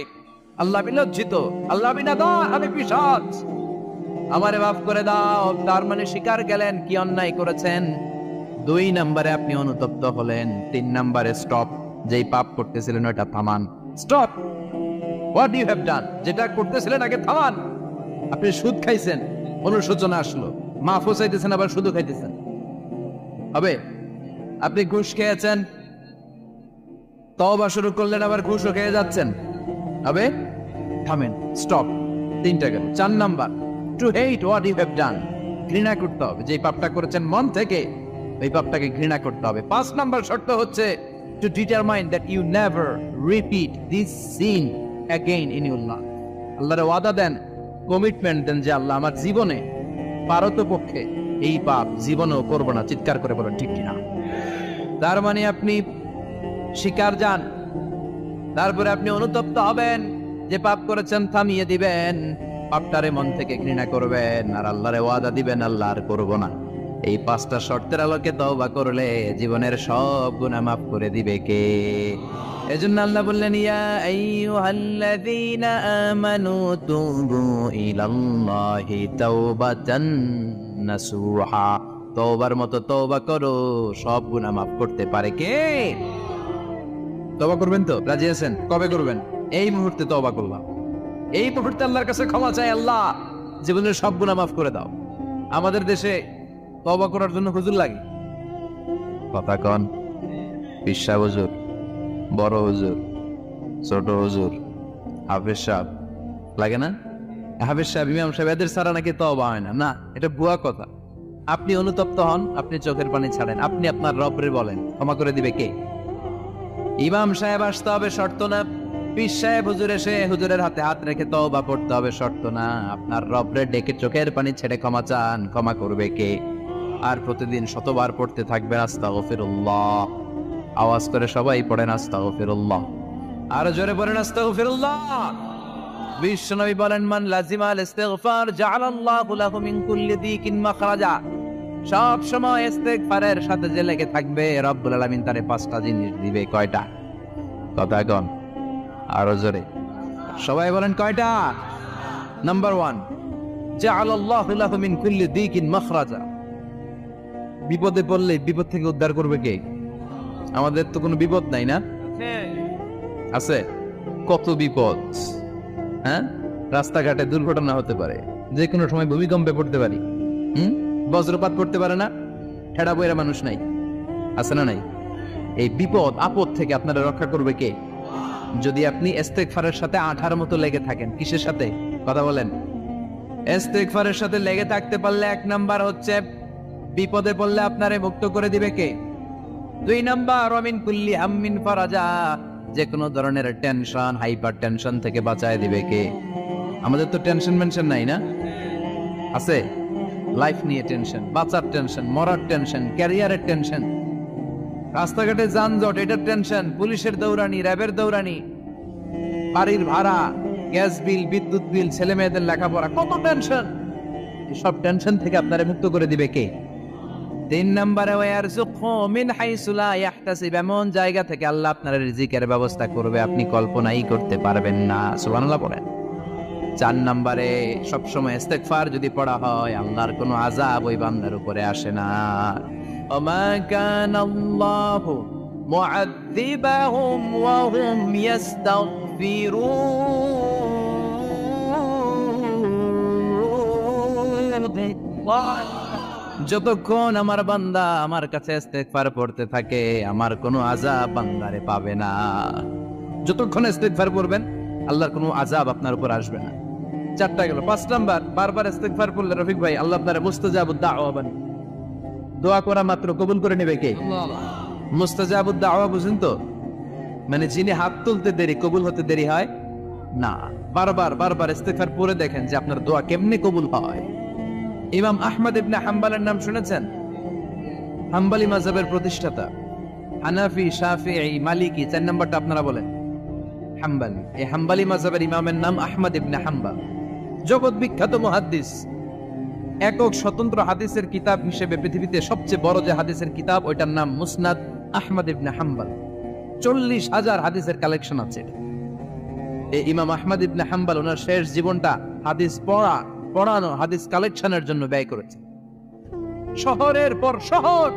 আল্লাহ, আমি লজ্জিত, আল্লাহ আমি নাদান, আমি পিশাচ, আমারে মাফ করে দাও। তার মানে স্বীকার গেলেন কি অন্যায় করেছেন। 2 নম্বরে আপনি অনুতপ্ত হলেন। 3 নম্বরে স্টপ, যেই পাপ করতেছিলেন ওটা থামান। Stop, what you have done, যেটা করতেছিলেন আগে থামান। আপনি সুদ খাইছেন, অনুশোচনা আসলো, মাফও চাইতেছেন, আবার সুদও খাইতেছেন, হবে? আপনি ঘুষ খেয়েছেন, তওবা শুরু করলেন, আবার ঘুষও খেয়ে যাচ্ছেন, হবে? থামেন, স্টপ। 3টা গেল। 4 number, to hate what you have done, ঘৃণা করতে হবে, যে পাপটা করেছেন মন থেকে এই পাপটাকে ঘৃণা করতে হবে। 5 নাম্বার শর্ত হচ্ছে to determine that you never repeat this sin again in your life. আল্লাহর ওয়াদা দেন, কমিটমেন্ট দেন যে আল্লাহ, আমার জীবনে পারতপক্ষে এই পাপ জীবনেও করব না। চিৎকার করে বলেন, ঠিক কিনা? তার মানে আপনি স্বীকার যান, তারপরে আপনি অনুতপ্ত হবেন, যে পাপ করেছেন থামিয়ে দিবেন, পাপটারে মন থেকে ঘৃণা করবেন, আর আল্লাহরে ওয়াদা দিবেন, আল্লাহ আর করব না। এই 5টা শর্তের আলোকে তওবা করলে জীবনের সব গুনাহ মাফ করে দিবে কে? এজন্য আল্লাহ বললেন, ইয়া আইয়ুহাল্লাযীনা আমানু তুবু ইলাল্লাহি তাওবাতান নাসুহা। তওবার মতো তওবা করো, সব গুনাহ মাফ করতে পারে কে? তওবা করবেন তো? রাজি আছেন? কবে করবেন? এই মুহূর্তে তওবা করলাম, এই মুহূর্তে আল্লাহর কাছে ক্ষমা চাই, আল্লাহ জীবনের সব গুনাহ মাফ করে দাও। আমাদের দেশে তওবা করার জন্য হুজুর লাগে, কথা কন, পিসা হুজুর, বড় হুজুর, ছোট হুজুর, হাফেজ সাহেব লাগে না? হাফেজ সাহেব, ইমাম সাহেব, এদের ছাড়া নাকি তওবা হয় না। না, এটা ভুয়া কথা। আপনি অনুতপ্ত হন, আপনি চোখের পানি ছাড়েন, আপনি আপনার রবরে বলেন, ক্ষমা করে দিবে কে? ইমাম সাহেব আসতে হবে, শর্ত না। পীর সাহেব হুজুর এসে হুজুরের হাতে হাত রেখে তওবা পড়তে হবে, শর্ত না। আপনার রবরে ডেকে চোখের পানি ছেড়ে ক্ষমা চান, ক্ষমা করবে কে? আর প্রতিদিন শতবার পড়তে থাকবেন আস্তাগফিরুল্লাহ। আওয়াজ করে সবাই পড়েন আস্তাগফিরুল্লাহ, আর জোরে পড়েন আস্তাগফিরুল্লাহ। বিশ্বনবী বলেন, মান লাজিমাল ইস্তিগফার জাআলাল্লাহু লাহু মিন কুল্লি দিকিন মাখরাজা। সব সময় ইস্তিগফারের সাথে যে লেগে থাকবে, রব্বুল আলামিন তারে 5টা জিনিস দিবে। কয়টা? কথা কন, আরো জোরে সবাই বলেন, কয়টা? নাম্বার 1, জাআলাল্লাহু লাহু মিন কুল্লি দিকিন মাখরাজা। বিপদে পড়লে বিপদ থেকে উদ্ধার করবে কে? আমাদের তো কোনো বিপদ নাই না? আছে, কত বিপদ। হ্যাঁ, রাস্তাঘাটে দুর্ঘটনা হতে পারে, যে কোনো সময় ভূমিকম্পে পড়তে পারি, বজ্রপাত পড়তে পারে না, ঠেড়া বইরা মানুষ নাই, আছে না নাই? এই বিপদ আপদ থেকে আপনারা রক্ষা করবে কে? যদি আপনি ইস্তেগফারের সাথে আঠার মতো লেগে থাকেন। কিসের সাথে? কথা বলেন। ইস্তেগফারের সাথে লেগে থাকতে পারলে 1 নাম্বার হচ্ছে বিপদে পড়লে আপনারে মুক্ত করে দিবে কে? 2 নাম্বার, ওয়ামিন কুল্লি হাম্মিন ফারাজা, যে কোনো ধরনের টেনশন, হাইপার টেনশন থেকে বাঁচায় দিবে কে? আমাদের তো টেনশন মেনশন নাই না? আছে? লাইফ নিয়ে টেনশন, বাঁচার টেনশন, মরার টেনশন, ক্যারিয়ারের টেনশন, রাস্তাঘাটে যানজট, এটার টেনশন, পুলিশের দৌড়ানি, র্যাবের দৌড়ানি, বাড়ির ভাড়া, গ্যাস বিল, বিদ্যুৎ বিল, ছেলে মেয়েদের লেখাপড়া, কত টেনশন। সব টেনশন থেকে আপনারা মুক্ত করে দিবে কে? তিন নম্বরে ওয়ারযুকহু মিন হাইসু লা ইয়াহতাসিব, এমন জায়গা থেকে আল্লাহ আপনার রিজিকের ব্যবস্থা করবে আপনি কল্পনাই করতে পারবেন না। সুবহানাল্লাহ পড়েন। চার নম্বরে সবসময় ইস্তেগফার যদি পড়া হয় আল্লাহর কোনো আযাব ওই বান্দার উপরে আসে না। ওমা কানাল্লাহু মুআযযিবাহুম ওয়া হুম ইস্তাগফিরুন, যতক্ষণ আমার বান্দা আমার কাছে ইস্তেগফার পড়তে থাকে আমার কোনো আযাব বান্দারে পাবে না। যতক্ষণ ইস্তেগফার পড়বেন আল্লাহর কোনো আযাব আপনার উপর আসবে না। চারটা গেল। পাঁচ নাম্বার, বারবার ইস্তেগফার পড়লে রফিক ভাই আল্লাহ আপনারে মুস্তাজাবুদ দাওয়া বানাবে। দোয়া করা মাত্র কবুল করে নেবে কে? মুস্তাজাবুদ দাওয়া বুঝেন তো? মানে যিনি হাত তুলতে দেরি কবুল হতে দেরি হয় না। বারবার বারবার ইস্তেগফার পড়ে দেখেন যে আপনার দোয়া কেমনে কবুল হয়। ইমাম আহমদ ইবনে হাম্বলের নাম শুনেছেন? হাম্বলি মাযহাবের প্রতিষ্ঠাতা। হানাফি, শাফিঈ, মালিকি, চার নাম্বারটা আপনারা বলেন। হাম্বলি, এই হাম্বলি মাযহাবের ইমামের নাম আহমদ ইবনে হাম্বল। জগৎ বিখ্যাত মুহাদ্দিস। একক স্বতন্ত্র হাদিসের কিতাব হিসেবে পৃথিবীতে সবচেয়ে বড় যে হাদিসের কিতাব ওইটার নাম মুসনাদ আহমদ ইবনে হাম্বল। 40,000 হাদিসের কালেকশন আছে। এই ইমাম আহমদ ইবনে হাম্বল ওনার শেষ জীবনটা হাদিস পড়ানো, হাদিস কালেকশনের জন্য ব্যয় করেছে। শহরের পর শহর,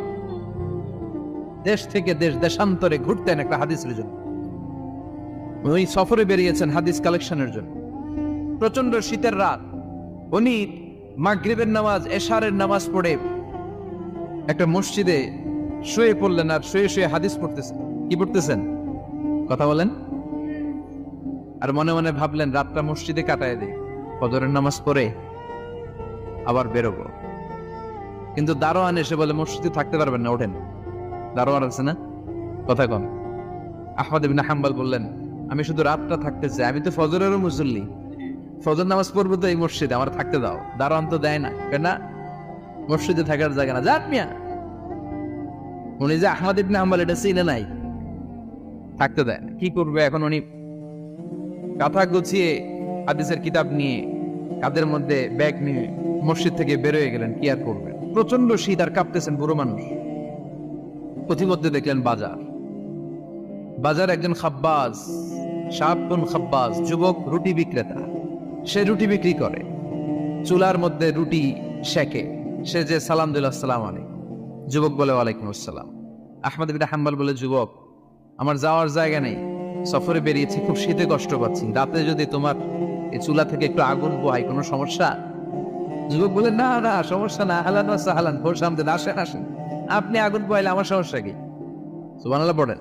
দেশ থেকে দেশ, দেশান্তরে ঘুরতেন একটা হাদিসের জন্য। উনি সফরে বেরিয়েছেন হাদিস কালেকশনের জন্য। প্রচন্ড শীতের রাত, উনি মাগরিবের নামাজ, এশারের নামাজ পড়ে একটা মসজিদে শুয়ে পড়লেন আর শুয়ে শুয়ে হাদিস পড়তেছেন। কি পড়তেছেন? কথা বলেন। আর মনে মনে ভাবলেন রাতটা মসজিদে কাটায় দিই, ফজরের নামাজ পড়ে আবার বেরোবো। কিন্তু দারোয়ান এসে বলে মসজিদে থাকতে পারবেন না, ওঠেন। দারোয়ান আছে না, কথা কম। আহমদ ইবনে হাম্বল বললেন আমি শুধু রাতটা থাকতে চাই, আমি তো ফজরেরও মুসল্লি, ফজর নামাজ পড়বো তো এই মসজিদে, আমার থাকতে দাও। দারোয়ান তো দেয় না, কেন? মসজিদে থাকার জায়গা না, যাক মিয়া। উনি যে আহমদ ইবনে হাম্বল এটা চিনে নাই, থাকতে দেয় না। কি করবে এখন? উনি কাঁথা গুছিয়ে হাদিসের কিতাব নিয়ে কাদের মধ্যে ব্যাগ নিয়ে মসজিদ থেকে বেরোয় গেলেন। কি আর করবেন? প্রচন্ড শীত আর কাঁপতেছেন বুড়ো মানুষ। পথিমধ্যে দেখলেন বাজার একজন খাব্বাজ, শাবুন খাব্বাজ, যুবক রুটি বিক্রেতা। সে রুটি বিক্রি করে, চুলার মধ্যে রুটি সেকে। সে যে সালাম দিল আসসালামু আলাইকুম, যুবক বলে ওয়ালাইকুম আসসালাম। আহমদ ইবনে হাম্বল বলে যুবক আমার যাওয়ার জায়গা নেই, সফরে বেরিয়েছি, খুব শীতে কষ্ট পাচ্ছি, রাতে যদি তোমার এই চুলা থেকে একটু আগুন পোহাই কোনো সমস্যা? যুবক বলে না না সমস্যা না, আহলান ওয়া সাহলান, খোশ আমদেদ, আসেন আসেন, আপনি আগুন পোহাইলে আমার সমস্যা কি? সুবহানাল্লাহ পড়েন।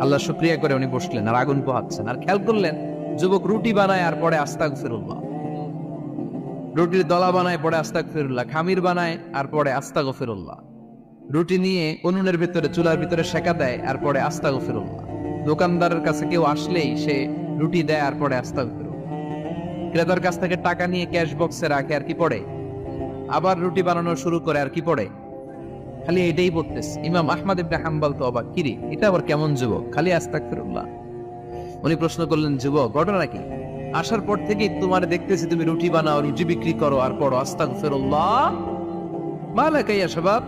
আল্লাহ শুকরিয়া করে উনি বসলেন আর আগুন পোহাচ্ছেন। আর খেয়াল করলেন যুবক রুটি বানায় আর পরে আস্তাগফিরুল্লাহ, রুটির দলা বানায় পরে আস্তাগফিরুল্লাহ, খামির বানায় আর পরে আস্তাগফিরুল্লাহ, রুটি নিয়ে উনুনের ভিতরে চুলার ভিতরে সেকা দেয় আর পরে আস্তাগফিরুল্লাহ, দোকানদারের কাছে কেউ আসলেই সে রুটি দেয় আর পরে আস্তাগফিরুল্লাহ, ক্রেতার কাছ থেকে টাকা নিয়ে ক্যাশ বক্সে রাখে আর কি পড়ে, আবার রুটি বানানো শুরু করে আর কি পড়ে, খালি এটাই পড়তেছে। ইমাম আহমদ ইবনে হাম্বল তো অবাক, কিরে এটা আবার কেমন যুবক, খালি আস্তাগফিরুল্লাহ। উনি প্রশ্ন করলেন যুবক ঘটনা কি? আসার পর থেকেই তোমার দেখতেছি তুমি রুটি বানাও, রুটি বিক্রি করো আর পড়ো আস্তাগফিরুল্লাহ, মালাকা ইয়া শাবাব।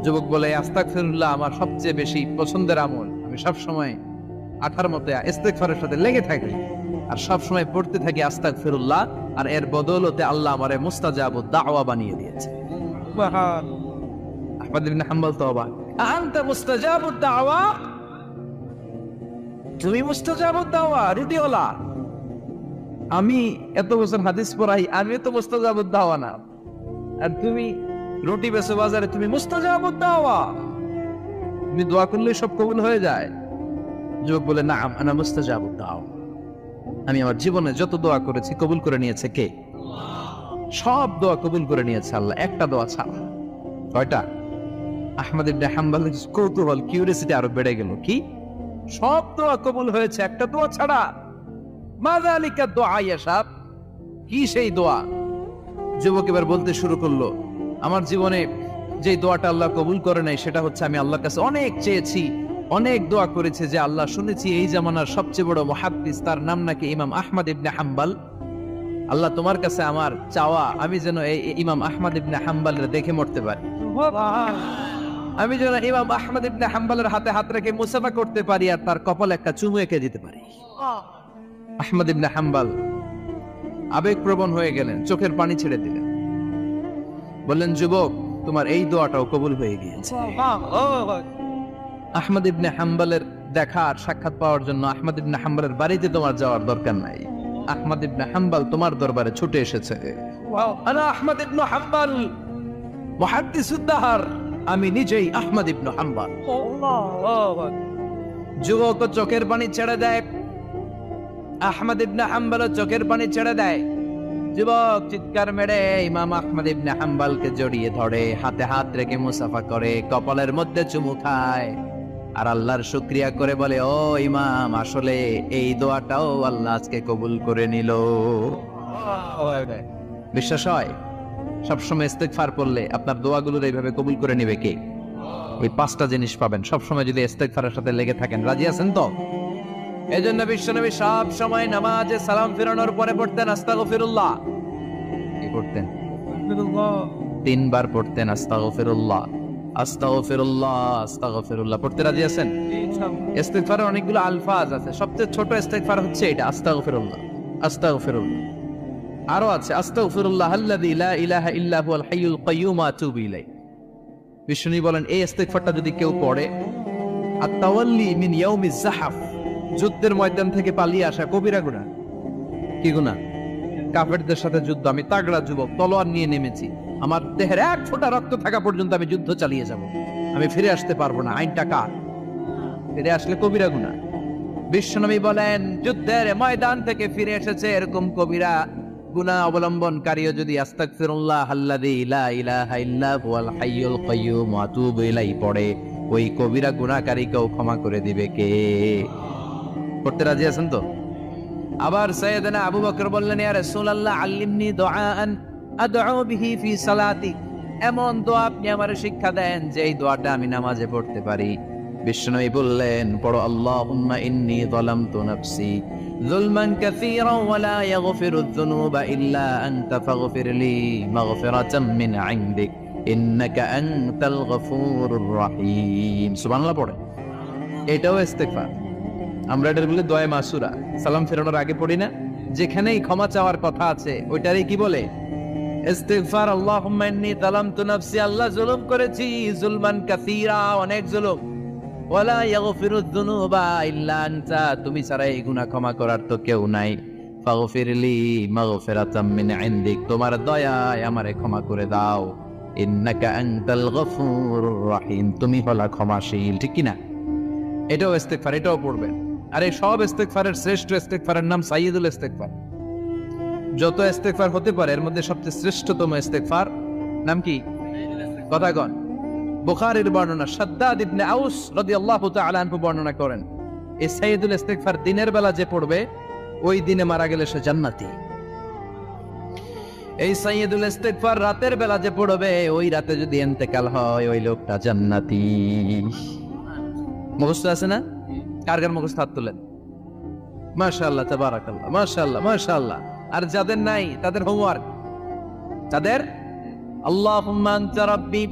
যুবক বলে আস্তাগফিরুল্লাহ আমার সবচেয়ে বেশি পছন্দের আমল, আমি সব সময় আঠার মতো ইস্তেগফারের সাথে লেগে থাকি আর সব সময় পড়তে থাকি আস্তাগফিরুল্লাহ, আর এর বদৌলতে আল্লাহ আমারে মুস্তাজাবুদ দাওয়া বানিয়ে দিয়েছে। সুবহানাল্লাহ। আহমদ ইবনে হাম্বল তো অবাক, আনতা মুস্তাজাবুদ দাওয়া, তুমি মুস্তাজাবুদ দাওয়া রুটিওয়ালা? আমি এত বছর হাদিস পড়াই, আমি তো মুস্তাজাবুদ দাওয়া না, আর তুমি রুটি বেচো বাজারে, তুমি মুস্তাজাবুদ দাওয়া, তুমি দোয়া করলে সব কবুল হয়ে যায়? যুবক বলে নাম আনা মুস্তাজাবুদ দাওয়া, আমি আমার জীবনে যত দোয়া করেছি কবুল করে নিয়েছে কে? সব দোয়া কবুল করে নিয়েছে আল্লাহ, একটা দোয়া ছাড়া। কয়টা? আহমদ ইবনে হাম্বলের কৌতূহল, কিউরিওসিটি আরো বেড়ে গেল। কি? সব দোয়া কবুল হয়েছে একটা দোয়া ছাড়া। মাযালিকা দোয়া ইয়া শাব, কি সেই দোয়া? যুবক এবার বলতে শুরু করলো আমার জীবনে যে দোয়াটা আল্লাহ কবুল করে নাই সেটা হচ্ছে আমি আল্লাহর কাছে অনেক চেয়েছি, অনেক দোয়া করেছে যে আল্লাহ, শুনেছি এই জামানার সবচেয়ে বড় মুহাদ্দিস, তার নাম নাকি ইমাম আহমদ ইবনে হাম্বল, আল্লাহ তোমার কাছে আমার চাওয়া, আমি যেন এই ইমাম আহমদ ইবনে হাম্বলের দেখে মরতে পারি, আমি যেন ইমাম আহমদ ইবনে হাম্বলের হাতে হাত রেখে মুসাফা করতে পারি আর তার কপালে একটা চুমু এঁকে দিতে পারি। আহমদ ইবনে হাম্বল আবেগপ্রবণ হয়ে গেলেন, চোখের পানি ছেড়ে দিলেন, বললেন, যুবক, তোমার এই দোয়াটাও কবুল হয়ে গিয়েছে। আহমদ ইবনে হাম্বলের দেখার সাক্ষাৎ পাওয়ার জন্য আহমদ ইবনে হাম্বলের বাড়িতে তোমার যাওয়ার দরকার নাই, আহমদ ইবনে হাম্বল তোমার দরবারে ছুটে এসেছে। আনা আহমদ ইবনে হাম্বল মুহাদ্দিসুদ দাহর, আমি নিজেই আহমদ ইবনে হাম্বল। যুবক চোখের পানি ছেড়ে দেয়, আহমদ ইবনে হাম্বল চোখের পানি ছেড়ে দেয়। যুবক চিৎকার মেরে ইমাম আহমদ ইবনে হাম্বলকে জড়িয়ে ধরে, হাতে হাত রেখে মুসাফা করে, কপালের মধ্যে চুমু খায় আর আল্লাহর শুকরিয়া করে বলে, ও ইমাম, আসলে এই দোয়াটাও আল্লাহ আজকে কবুল করে নিল। বিশ্বাস হয়? সবসময় ইস্তেগফার করলে আপনার দোয়াগুলোর এইভাবে কবুল করে নেবে কে? এই 5টা জিনিস পাবেন সবসময় যদি ইস্তেগফারের সাথে লেগে থাকেন। রাজি আছেন তো? এই জন্য বিশ্বনবী সব সময় নামাজে সালাম ফিরানোর পরে পড়তেন আস্তাগফিরুল্লাহ। কি পড়তেন? 3 বার পড়তেন আস্তাগফিরুল্লাহ, আস্তাগফিরুল্লাহ, আস্তাগফিরুল্লাহ। পড়তে রাজি আছেন? ইস্তেগফারের অনেকগুলো আলফাজ আছে, সবচেয়ে ছোট ইস্তেগফার হচ্ছে এটা, আস্তাগফিরুল্লাহ, আস্তাগফিরুল্লাহ। আরো আছে, আস্তাগফিরুল্লাহ আল্লাযী লা ইলাহা ইল্লা হুয়াল হাইয়ুল কাইয়্যুম ওয়া আতুবু ইলাইহি। বিষ্ণু বলেন, এই ইস্তেগফারটা যদি কেউ পড়ে, আত-তাওয়াল্লি মিন ইয়াউমিজ যাহাফ, যুদ্ধের ময়দান থেকে পালিয়ে আসা কবিরা গুনাহ। কি গুনাহ? কাফেরদের সাথে যুদ্ধ, আমি তাগড়া যুবক, তলোয়ার নিয়ে নেমেছি, আমার দেহের 1 ফোঁটা রক্ত থাকা পর্যন্ত আমি যুদ্ধ চালিয়ে যাব, আমি ফিরে আসতে পারবো না, আইনটা কার? ফিরে আসলে কবিরা গুনাহ। বিশ্বনবী বলেন, যুদ্ধের ময়দান থেকে ফিরে এসেছে এরকম কবিরা গুনাহ অবলম্বনকারীও যদি আস্তাগফিরুল্লাহ আল্লাযী লা ইলাহা ইল্লা হুয়াল হাইয়ুল কাইয়্যুম ওয়া আতুবু ইলাইহি পড়ে, ওই কবিরা গুনাহকারীকেও ক্ষমা করে দিবে কে? পড়তে রাজি আছেন তো? আবার সাইয়েদনা আবু বকর বললেন, ইয়া রাসূলুল্লাহ আল্লিমনি দুআআন আদউ বিহি ফি সালাতি, এমন দোয়া আপনি আমারে শিক্ষা দেন যে এই দোয়াটা আমি নামাজে পড়তে পারি। বিশ্বনবী বললেন, পড়ো, আল্লাহুম্মা ইন্নী যালামতু নাফসি যুলমান কাসীরান ওয়া লা ইয়াগফিরুয যুনুবা ইল্লা আনতা ফাগফিরলি মাগফিরাতাম মিন ইনদিক ইন্নাকা আনতাল গফুরুর রহিম। সুবহানাল্লাহ পড়ে। এটাও ইস্তেগফার। আমরা এটার বলে দোয়া মাসুরা, সালাম ফেরানোর আগে পড়ি না? যেখানেই ক্ষমা চাওয়ার কথা আছে ওইটারই কি বলে? ইস্তিগফার। আল্লাহুম্মা ইন্নী যালামতু নাফসি, আল্লাহ জুলুম করেছি, যুলমান কাসীরা, অনেক জুলুম, ওয়ালা ইয়াগফিরুয যুনুবা ইল্লা আনতা, তুমি ছাড়া এই গুনাহ ক্ষমা করার তো কেউ নাই, ফাগফিরলি মাগফিরাতাম মিন ইনদিক, তোমার দয়ায় আমারে ক্ষমা করে দাও, ইন্নাকা আনতাল গফুরুর রহিম, তুমি হলা ক্ষমাশীল। ঠিক কি না? এটাও ইস্তিগফার, এটাও পড়বেন। আর এই সব ইস্তেগফারের শ্রেষ্ঠ ইস্তেগফারের নাম সাইয়্যিদুল ইস্তেগফার। যত ইস্তেগফার হতে পারে এর মধ্যে সবচেয়ে শ্রেষ্ঠতম ইস্তেগফার নাম কি? কথা কন। বুখারীর বর্ণনা, শাদ্দাদ ইবনে আউস রাদিয়াল্লাহু তাআলা আনহু বর্ণনা করেন, এই সাইয়্যিদুল ইস্তেগফার দিনের বেলা যে পড়বে ওই দিনে মারা গেলে সে জান্নাতি। এই সাইয়্যিদুল ইস্তেগফার রাতের বেলা যে পড়বে ওই রাতে যদি ইন্তেকাল হয় ওই লোকটা জান্নাতি। মুখস্থ আছে না? কার কার মুখস্থ হাত তুলেন? মাশাআল্লাহ, তাবারাকাল্লাহ, মাশাআল্লাহ, মাশাআল্লাহ। আর যাদের নাই তাদের হোমওয়ার্ক, তাদের আল্লাহুম্মা আনতা রাব্বি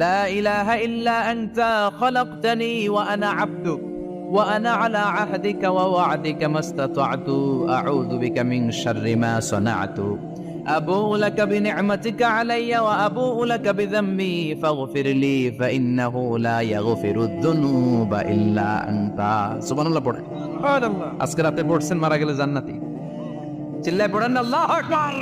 লা ইলাহা ইল্লা আনতা খালাকতানি ওয়া আনা আবদুক ওয়া আনা আলা আহদিকা ওয়া ওয়া'দিকা মাস্তাতা'তু আউযু বিকা মিন শাররি মা সানা'তু আবুউ লাকা বিনি'মাতিকা আলাইয়া ওয়া আবুউ লাকা বিযামবি ফাগফিরলি ফাইন্নাহু লা ইয়াগফিরুয যুনুবা ইল্লা আনতা। সুবহানাল্লাহ পড়েন। সুবহানাল্লাহ। আজকে রাতে পড়ছেন, মারা গেলে জান্নাতি। চিল্লায় পড়েন আল্লাহু আকবার।